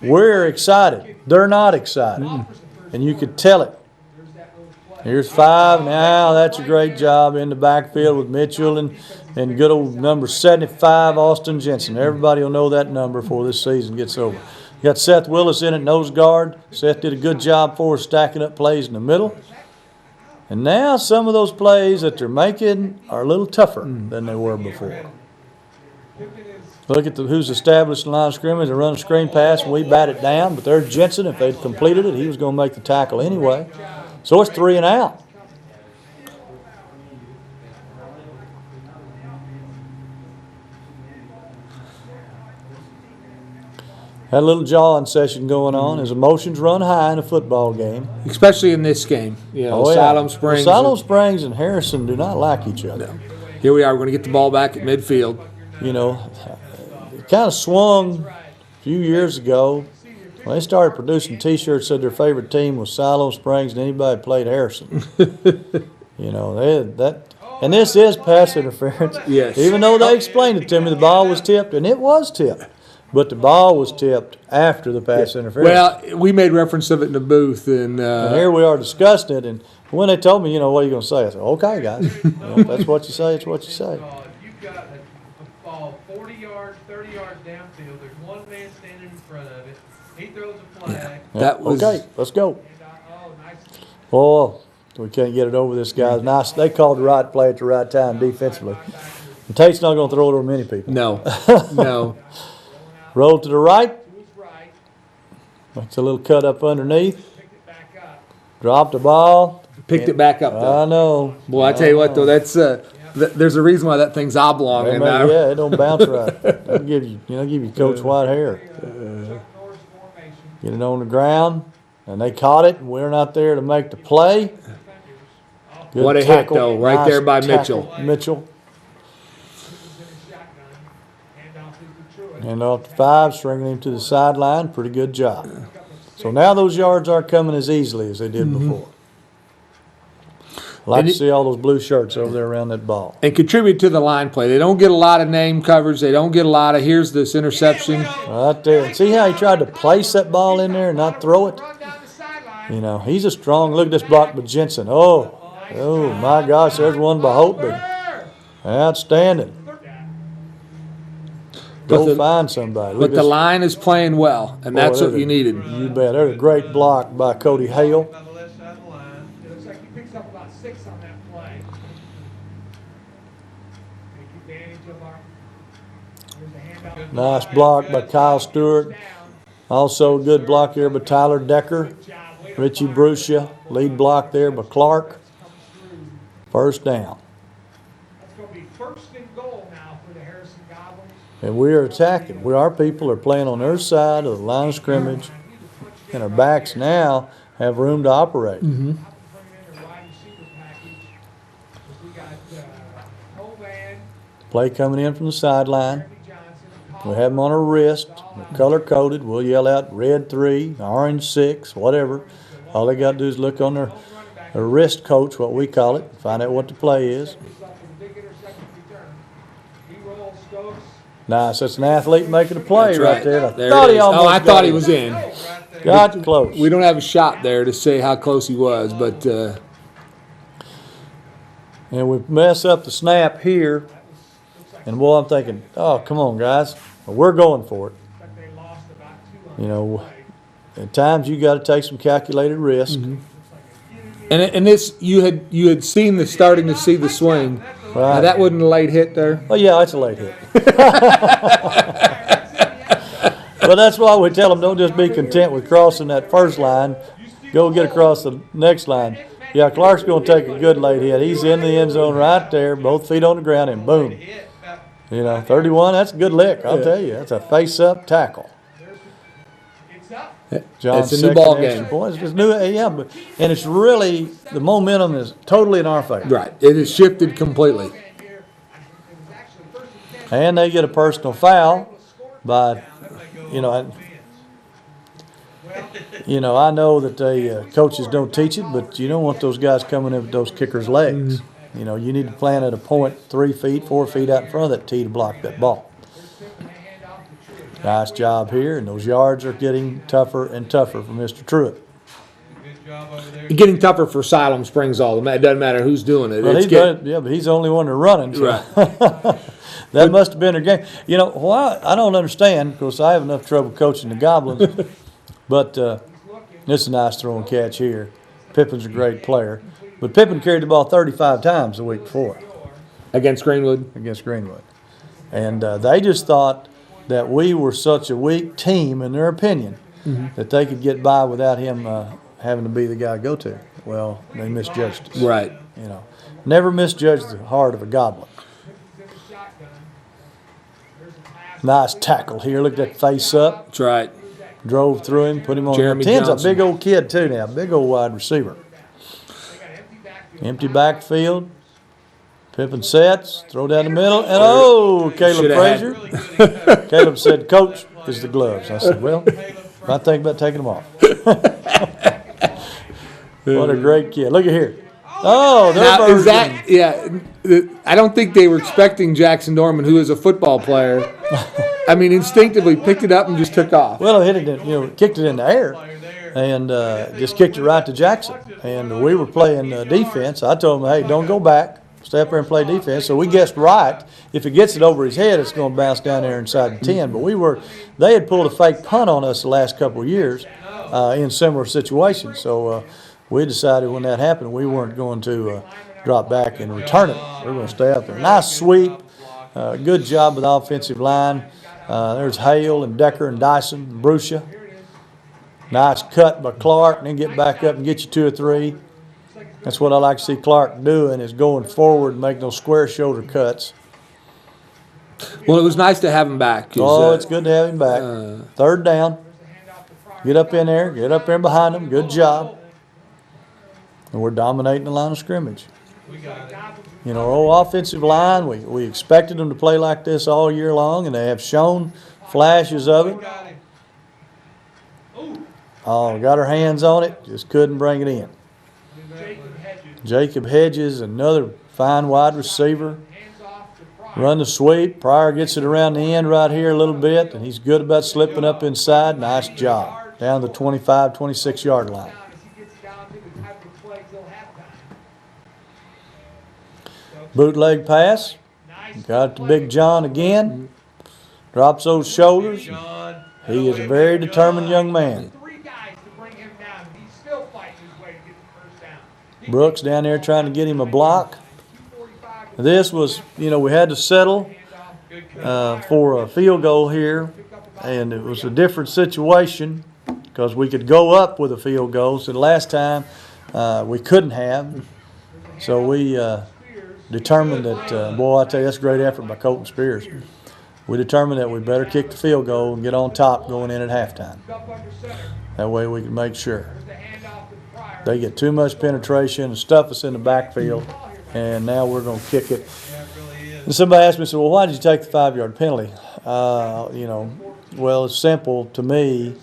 We're excited. They're not excited. And you could tell it. Here's 5. Now that's a great job in the backfield with Mitchell and good old number 75, Austin Jensen. Everybody will know that number before this season gets over. You got Seth Willis in at nose guard. Seth did a good job for us stacking up plays in the middle. And now some of those plays that they're making are a little tougher than they were before. Look at who's established the line of scrimmage. They run a screen pass and we bat it down. But there's Jensen. If they'd completed it, he was going to make the tackle anyway. So it's 3 and out. Had a little jawing session going on. His emotions run high in a football game. Especially in this game. You know, Siloam Springs. Siloam Springs and Harrison do not like each other. No. Here we are. We're going to get the ball back at midfield. You know, it kind of swung a few years ago. When they started producing T-shirts, said their favorite team was Siloam Springs, and anybody played Harrison. You know, and this is pass interference. Yes. Even though they explained it to me, the ball was tipped, and it was tipped. But the ball was tipped after the pass interference. Well, we made reference of it in the booth. And here we are discussing it. And when they told me, you know, what are you going to say? I said, okay, guys. You know, if that's what you say, it's what you say. You've got a ball 40 yards, 30 yards downfield. There's one man standing in front of it. He throws a flag. That was, okay, let's go. Oh, nice. Oh, we can't get it over this guy's nice. They called the right play at the right time defensively. And Tate's not going to throw it over many people. No, no. Roll to the right. Makes a little cut up underneath. Dropped the ball. Picked it back up, though. I know. Boy, I tell you what, though, that's there's a reason why that thing's oblong. Yeah, it don't bounce right. That'll give you Coach White hair. Get it on the ground, and they caught it, and we're not there to make the play. Good what a tackle. hit, though, right nice there by tackle. Mitchell. Mitchell. And off the 5, stringing him to the sideline. Pretty good job. So now those yards aren't coming as easily as they did before. I like to see all those blue shirts over there around that ball. And contribute to the line play. They don't get a lot of name coverage. They don't get a lot of, here's this interception. Right there. And see how he tried to place that ball in there and not throw it? You know, he's a strong, look at this block by Jensen. Oh my gosh, there's one by Holtby. Outstanding. Go find somebody. But the line is playing well, and that's what you needed. You bet. There's a great block by Cody Hale. On the left side of the line. It looks like he picks up about 6 on that play. Take advantage of our. There's a handoff. Nice block by Kyle Stewart. Also a good block here by Tyler Decker. Richie Brucia. Lead block there by Clark. First down. That's going to be first and goal now for the Harrison Goblins. And we are attacking. Our people are playing on their side of the line of scrimmage. And our backs now have room to operate. Play coming in from the sideline. We have them on our wrist. They're color-coded. We'll yell out red 3, orange 6, whatever. All they got to do is look on their wrist coach, what we call it, find out what the play is. Nice. That's an athlete making a play right there. I thought he was in. Got close. We don't have a shot there to say how close he was, but and we mess up the snap here. And boy, I'm thinking, oh, come on, guys. Well, we're going for it. You know, at times you got to take some calculated risk. And this you had seen starting to see the swing. Right. Now, that wasn't a late hit there. Oh yeah, it's a late hit. But that's why we tell them don't just be content with crossing that first line. Go get across the next line. Yeah, Clark's going to take a good late hit. He's in the end zone right there, both feet on the ground, and boom. You know, 31, that's a good lick, I'll tell you. That's a face-up tackle. It's a new ball game. It's new, and it's really, the momentum is totally in our favor. Right. It has shifted completely. And they get a personal foul by, I know that the coaches don't teach it, but you don't want those guys coming in with those kickers' legs. You know, you need to plant at a point 3 feet, 4 feet out in front of that tee to block that ball. Nice job here, and those yards are getting tougher and tougher for Mr. Truitt. Good job over there. Getting tougher for Siloam Springs all. It doesn't matter who's doing it. Well, It's but he's the only one that's running. So. Right. That must have been their game. You know, why I don't understand, because I have enough trouble coaching the Goblins, but it's a nice throw and catch here. Pippin's a great player. But Pippin carried the ball 35 times the week before against Greenwood. against Greenwood. And they just thought that we were such a weak team, in their opinion, that they could get by without him having to be the guy to go to. Well, they misjudged us. Right. You know, never misjudge the heart of a Goblin. Nice tackle here. Look at that face up. That's right. Drove through him, put him on. Jeremy 10's a Johnson. big old kid too now, big old wide receiver. Empty backfield. Pippin sets, throw down the middle, and Caleb Shoulda Frazier. Caleb said, "Coach, is the gloves." I said, "Well, I think about taking them off." What a great kid! Look at here. Oh, Now, they're is that, I don't think they were expecting Jackson Dorman, who is a football player. I mean, instinctively picked it up and just took off. Well, I hit it, kicked it in the air, and just kicked it right to Jackson. And we were playing defense. I told him, "Hey, don't go back. Stay up there and play defense." So we guessed right. If it gets it over his head, it's going to bounce down there inside the 10. But they had pulled a fake punt on us the last couple of years in similar situations. So we decided when that happened, we weren't going to drop back and return it. We were going to stay up there. Nice sweep. Good job with the offensive line. There's Hale and Decker and Dyson and Brucia. Nice cut by Clark, and then get back up and get you 2 or 3. That's what I like to see Clark doing, is going forward and making those square shoulder cuts. Well, it was nice to have him back. It's good to have him back. 3rd down. Get up in there. Get up there behind him. Good job. And we're dominating the line of scrimmage. You know, our offensive line, we expected them to play like this all year long, and they have shown flashes of it. Oh, got our hands on it, just couldn't bring it in. Jacob Hedges, another fine wide receiver. Run the sweep. Pryor gets it around the end right here a little bit, and he's good about slipping up inside. Nice job. Down the 25, 26-yard line. Bootleg pass. Got to Big John again. Drops those shoulders. He is a very determined young man. Brooks down there trying to get him a block. This was, we had to settle for a field goal here, and it was a different situation because we could go up with a field goal. So the last time we couldn't have. So we determined that, boy, I tell you, that's a great effort by Colton Spears. We determined that we better kick the field goal and get on top going in at halftime. That way we can make sure. They get too much penetration and stuff us in the backfield, and now we're going to kick it. And somebody asked me, well, why did you take the 5-yard penalty? Well, it's simple to me.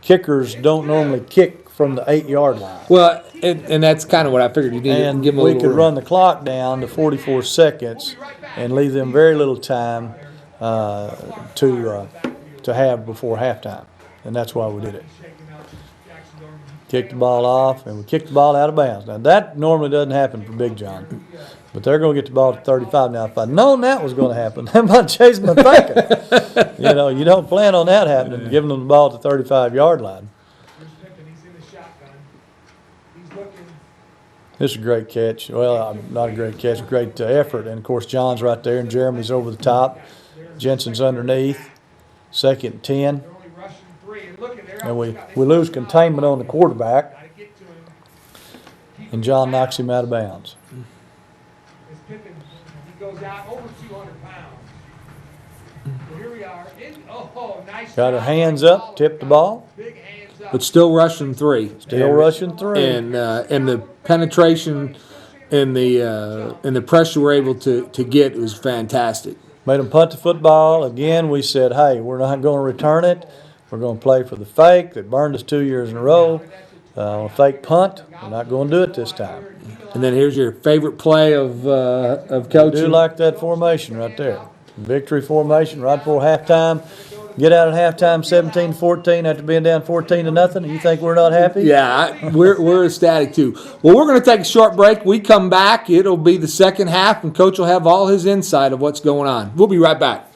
Kickers don't normally kick from the 8-yard line. Well, and that's kind of what I figured. You didn't give them a we little could room. run the clock down to 44 seconds and leave them very little time to have before halftime, and that's why we did it. Kicked the ball off, and we kicked the ball out of bounds. Now, that normally doesn't happen for Big John, but they're going to get the ball to 35. Now, if I'd known that was going to happen, that might chase my thinking. You don't plan on that happening, giving them the ball at the 35-yard line. This is a great catch. Well, not a great catch, great effort. And, of course, John's right there, and Jeremy's over the top. Jensen's underneath. 2nd and 10. And we lose containment on the quarterback. And John knocks him out of bounds. Got her hands up, tipped the ball. But still rushing 3. Still rushing 3. And the penetration and the pressure we're able to get was fantastic. Made them punt the football. Again, we said, hey, we're not going to return it. We're going to play for the fake. They burned us 2 years in a row. A fake punt. We're not going to do it this time. And then here's your favorite play of coaching. I do like that formation right there. Victory formation right before halftime. Get out at halftime 17-14 after being down 14-0. You think we're not happy? Yeah, we're ecstatic too. Well, we're going to take a short break. We come back. It'll be the second half, and Coach will have all his insight of what's going on. We'll be right back.